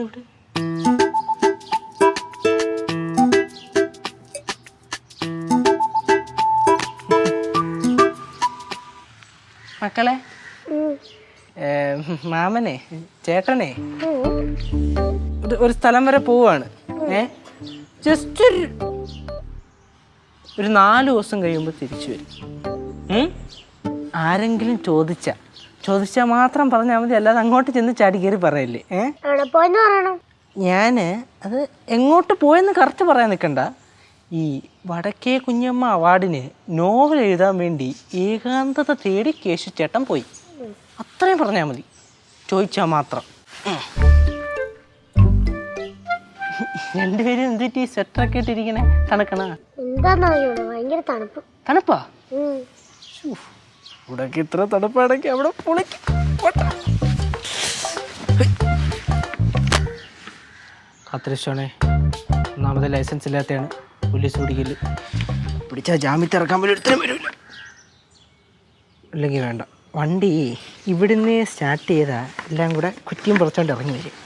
ഇത് ഇവിടെ മക്കളെ മാമനെ ചേട്ടനെ ഒരു സ്ഥലം വരെ പോവാണ്. ജസ്റ്റ് ഒരു 4 ദിവസം കഴിയുമ്പോൾ തിരിച്ചു വരും. ആരെങ്കിലും ചോദിച്ചാൽ മാത്രം പറഞ്ഞാൽ മതി, അല്ലാതെ അങ്ങോട്ട് ചെന്ന് ചാടി കയറി പറയല്ലേ. ഞാൻ അത് എങ്ങോട്ട് പോയെന്ന് കറക്റ്റ് പറയാൻ നിൽക്കണ്ട. ഈ വടക്കേ കുഞ്ഞമ്മ അവാർഡിന് നോവൽ എഴുതാൻ വേണ്ടി ഏകാന്തത തേടി കേശു ചേട്ടൻ പോയി. അത്രയും പറഞ്ഞാൽ മതി, ചോദിച്ചാൽ മാത്രം. രണ്ടുപേരും എന്തിട്ട് സ്വെറ്ററൊക്കെ ഇട്ടിരിക്കണേ? തണുക്കണ? തണുപ്പാ? ഇവിടൊക്കെ ഇത്ര തണുപ്പാണെങ്കിൽ അവിടെ പൊളിക്കും. കാത്തിരിച്ചോണേ. ഒന്നാമത് ലൈസൻസ് ഇല്ലാത്തതാണ്, പോലീസ് പിടിക്കല്. പിടിച്ചാൽ ജാമ്യത്തിൽ ഇറക്കാൻ പോലും ഒരുത്തരം വരില്ല. അല്ലെങ്കിൽ വേണ്ട, വണ്ടി ഇവിടുന്ന് സ്റ്റാർട്ട് ചെയ്താൽ എല്ലാം കൂടെ കുറ്റിയും പുറച്ചോണ്ട് ഇറങ്ങി വരും.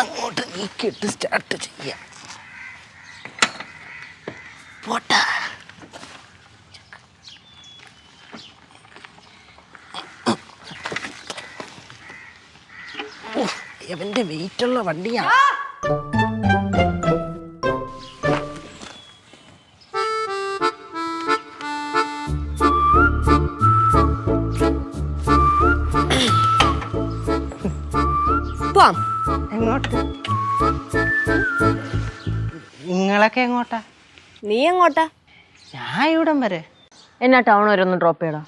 അങ്ങോട്ട് നീക്കിയിട്ട് സ്റ്റാർട്ട് ചെയ്യാം. പോട്ടാ. അവൻ്റെ വെയിറ്റുള്ള വണ്ടിയാണ്. എങ്ങോട്ട്? നിങ്ങളൊക്കെ എങ്ങോട്ടാ? നീ എങ്ങോട്ടാ? ഞാൻ ഇവിടം വരെ. എന്നാ ടൗൺ വരെ ഒന്ന് ഡ്രോപ്പ് ചെയ്യടാ.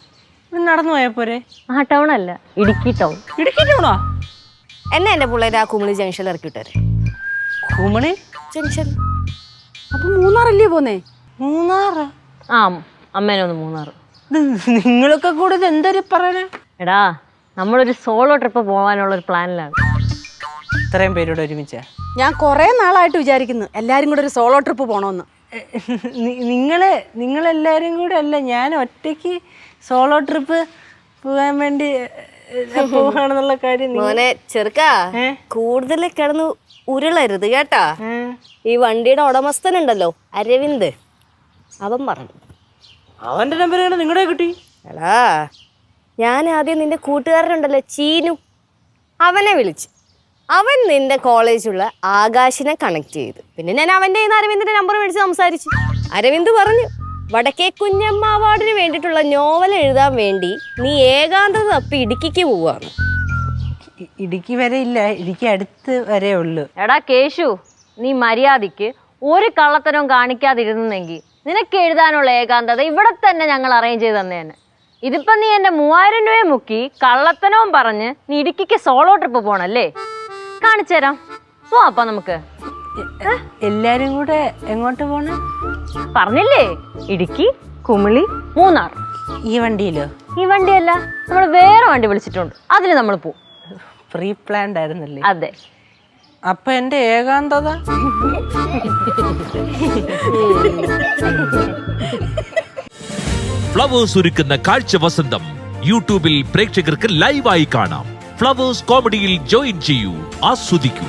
നടന്നു പോയപ്പോരെ? ആ ടൗൺ അല്ല, ഇടുക്കി ടൗൺ. ഇടുക്കി ടൗണോ? എന്നെ എന്റെ പിള്ളേര് ആ കുമിളി ജംഗ്ഷനിൽ ഇറക്കി വിട്ടേ. കുമിളി ജംഗ്ഷൻ? അപ്പൊ മൂന്നാറല്ലേ പോന്നേ? മൂന്നാറ്? ആ, അമ്മേനൊന്ന് മൂന്നാറ്. നിങ്ങളൊക്കെ കൂടെ എന്തൊരു പറയണേ? എടാ, നമ്മളൊരു സോളോ ട്രിപ്പ് പോകാനുള്ള ഒരു പ്ലാനിലാണ്. ഇത്രയും പേരോട് ഒരുമിച്ചാ? ഞാൻ കുറെ നാളായിട്ട് വിചാരിക്കുന്നു എല്ലാരും കൂടെ ഒരു സോളോ ട്രിപ്പ് പോണോന്ന്. നിങ്ങളെല്ലാരും കൂടെ അല്ല, ഞാൻ ഒറ്റയ്ക്ക് സോളോ ട്രിപ്പ് പോകാൻ വേണ്ടി പോവാണെന്നുള്ള കാര്യം. മോനെ ചെറുക്കാ, കൂടുതൽ കിടന്ന് ഉരുളരുത് കേട്ടാ. ഈ വണ്ടിയുടെ ഉടമസ്ഥനുണ്ടല്ലോ അരവിന്ദ്, അവൻ പറഞ്ഞു. അവന്റെ നമ്പർ നിങ്ങളുടെ കിട്ടി? എടാ, ഞാൻ ആദ്യം നിന്റെ കൂട്ടുകാരനുണ്ടല്ലോ ചീനു, അവനെ വിളിച്ച് അവൻ നിന്റെ കോളേജുള്ള ആകാശിനെ കണക്ട് ചെയ്തു. പിന്നെ ഞാൻ അവൻ്റെ അരവിന്ദിന്റെ നമ്പർ മേടിച്ച് സംസാരിച്ചു. അരവിന്ദ് പറഞ്ഞു, വടക്കേ കുഞ്ഞമ്മ അവാർഡിന് വേണ്ടിയിട്ടുള്ള നോവൽ എഴുതാൻ വേണ്ടി നീ ഏകാന്തത തപ്പി ഇടുക്കിക്ക് പോവാണ്. ഇടുക്കി വരെ ഇല്ല, ഇടുക്കി അടുത്ത് വരെ ഉള്ളു. എടാ കേശു, നീ മര്യാദയ്ക്ക് ഒരു കള്ളത്തനവും കാണിക്കാതിരുന്നെങ്കിൽ നിനക്ക് എഴുതാനുള്ള ഏകാന്തത ഇവിടെ തന്നെ ഞങ്ങൾ അറേഞ്ച് ചെയ്ത് തന്നേനെ. ഇതിപ്പോ നീ എന്റെ 3000 രൂപയെ മുക്കി കള്ളത്തനവും പറഞ്ഞ് നീ ഇടുക്കിക്ക് സോളോ ട്രിപ്പ് പോണല്ലേ? കാണിച്ചു തരാം, പോവാ നമുക്ക്. എല്ലാരും കൂടെ എങ്ങോട്ട് പോണ പറഞ്ഞില്ലേ? ഇടുക്കി, കുമിളി, മൂന്നാർ. ഈ വണ്ടിയിലോ? ഈ വണ്ടിയല്ല, നമ്മൾ വേറെ വണ്ടി വിളിച്ചിട്ടുണ്ട്, അതിന് നമ്മൾ പോവും. പ്രീ പ്ലാൻഡ് ആയിരുന്നല്ലേ? അതെ. അപ്പൊ എന്റെ ഏകാന്തത? ഫ്ലവേഴ്സ് ഒരുക്കുന്ന കാഴ്ച വസന്തം യൂട്യൂബിൽ പ്രേക്ഷകർക്ക് ലൈവായി കാണാം. ഫ്ലവേഴ്സ് കോമഡിയിൽ ജോയിൻ ചെയ്യൂ, ആസ്വദിക്കൂ.